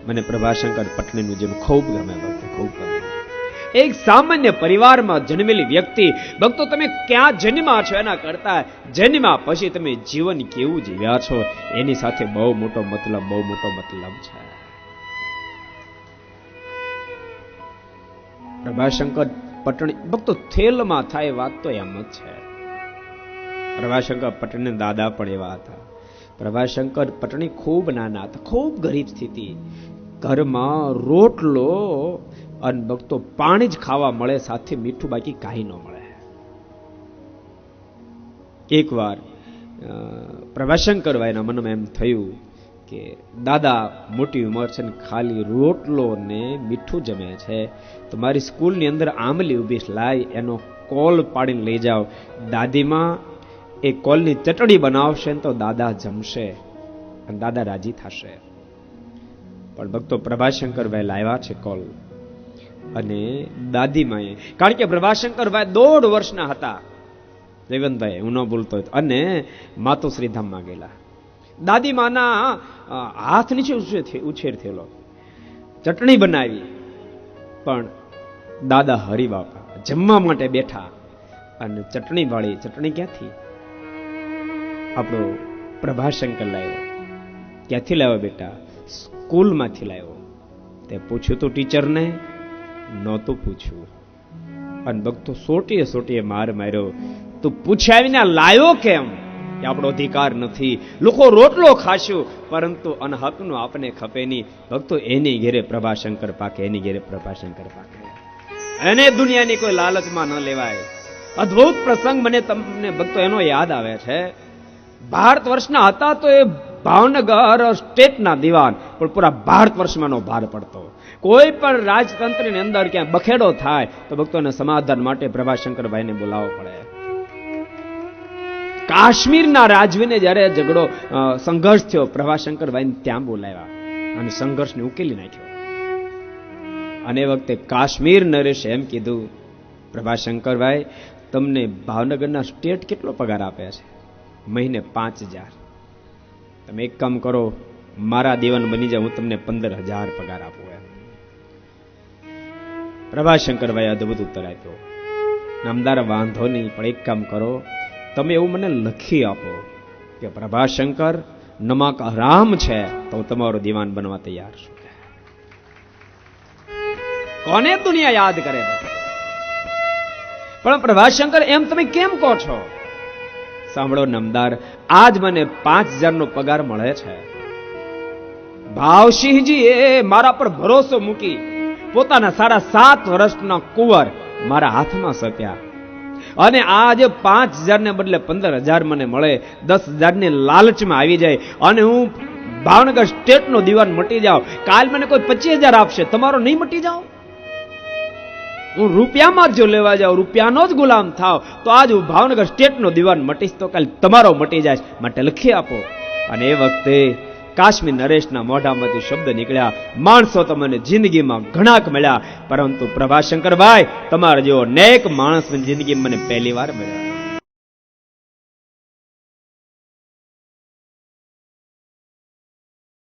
મને પ્રભાશંકર પટણીનું જીવન ખૂબ ગમે ભક્તો, ખૂબ ગમે. એક સામાન્ય પરિવારમાં જન્મેલી વ્યક્તિ, ભક્તો તમે ક્યાં જન્મ્યા છો એના કરતા જન્મ્યા પછી તમે જીવન કેવું જીવ્યા છો એની સાથે બહુ મોટો મતલબ છે. પ્રભાશંકર પટણી ભક્તો થેલમાં થાય વાત તો એમ જ છે. પ્રભાશંકર પટણી દાદા પણ એવા હતા. પ્રભાશંકર પટણી ખૂબ નાના હતા, ખૂબ ગરીબ સ્થિતિ, ઘરમાં રોટલો અને ભક્તો પાણી જ ખાવા મળે, સાથે મીઠું બાકી કાંઈ ન મળે. એકવાર પ્રભાશંકરભાઈના મનમાં એમ થયું કે દાદા મોટી ઉંમર છે ને ખાલી રોટલો ને મીઠું જમે છે, તો મારી સ્કૂલની અંદર આંબલી ઊભી લાવી એનો કોલ પાડીને લઈ જાઓ, દાદીમાં એ કોલની ચટણી બનાવશે ને તો દાદા જમશે અને દાદા રાજી થશે. પણ ભક્તો પ્રભાશંકરભાઈ લાવ્યા છે કોલ, અને દાદીમાએ, કારણ કે પ્રભાશંકરભાઈ 1.5 વર્ષના હતા, જયવંતભાઈ હું ન ભૂલતો હોય, અને માતુશ્રી ધામમાં ગયેલા. દાદીમાના હાથ નીચે ઉછેર થયેલો, ચટણી બનાવી, પણ દાદા હરિબાપા જમવા માટે બેઠા અને ચટણી વાળી, ચટણી ક્યાંથી? આપણો પ્રભાશંકર લાવ્યો. ક્યાંથી લાવ્યો બેટા? સ્કૂલમાંથી લાવ્યો. તે પૂછ્યું તું ટીચરને? નહોતું પૂછ્યું. અને ભક્તો સોટીએ માર માર્યો, તું પૂછ્યા વિના લાવ્યો કેમ? એ આપણો અધિકાર નથી. લોકો રોટલો ખાશું પરંતુ અનહકનું આપને ખપે નહીં. ભક્તો એની ઘેરે પ્રભાશંકર પાકે, એની ઘેરે પ્રભાશંકર પાકે. એને દુનિયાની કોઈ લાલચમાં ન લેવાય. અદ્ભુત પ્રસંગ મને તમને ભક્તો એનો યાદ આવે છે. ભારત વર્ષના હતા તો એ ભાવનગર સ્ટેટના દિવાન, પણ પૂરા ભારત વર્ષમાંનો ભાર પડતો. કોઈ પણ રાજતંત્રની અંદર ક્યાં બખેડો થાય તો ભક્તોને સમાધાન માટે પ્રભાશંકરભાઈને બોલાવવો પડે. કાશ્મીરના રાજવીને જ્યારે ઝઘડો સંઘર્ષ થયો, પ્રભાશંકરભાઈને ત્યાં બોલાવ્યા અને સંઘર્ષને ઉકેલી નાખ્યો. અને એ વખતે કાશ્મીર નરેશે એમ કીધું, પ્રભાશંકરભાઈ તમને ભાવનગરના સ્ટેટ કેટલો પગાર આપે છે? મહિને 5,000. તમે એક કામ કરો, મારા દીવાન બની જાવ, હું તમને 15,000 પગાર આપું. એમ પ્રભાશંકરભાઈ અદભુત ઉત્તર આપ્યો, નામદાર વાંધો નહીં, પણ એક કામ કરો, તમે એવું મને લખી આપો કે પ્રભાશંકર નમક હરામ છે તો હું તમારો દીવાન બનવા તૈયાર છું. કોને દુનિયા યાદ કરે? પણ પ્રભાશંકર એમ તમે કેમ કહો છો? સાંભળો નામદાર, આજ મને 5,000 નો પગાર મળે છે. ભાવસિંહજી એ મારા પર ભરોસો મૂકી પોતાના 7.5 વર્ષના કુંવર મારા હાથમાં સોંપ્યા, અને આજે 5,000 ને બદલે 15,000 મને મળે, 10,000 ની લાલચમાં આવી જાય અને હું ભાવનગર સ્ટેટ નો દીવાન મટી જાઉં. કાલ મને કોઈ 25,000 આપશે, તમારો નહીં મટી જાઓ? હું રૂપિયામાં જ જો લેવા જાઉં, રૂપિયાનો જ ગુલામ થાવ, તો આજ હું ભાવનગર સ્ટેટ નો દીવાન મટીશ તો કાલ તમારો મટી જાય, માટે લખી આપો. અને એ વખતે કાશ્મીર નરેશના મોઢામાંથી શબ્દ નીકળ્યા, માણસો તો મને જિંદગીમાં ઘણાક મળ્યા, પરંતુ પ્રભાશંકરભાઈ તમારા જેવો નેક માણસ જિંદગી મને પહેલી વાર મળ્યા.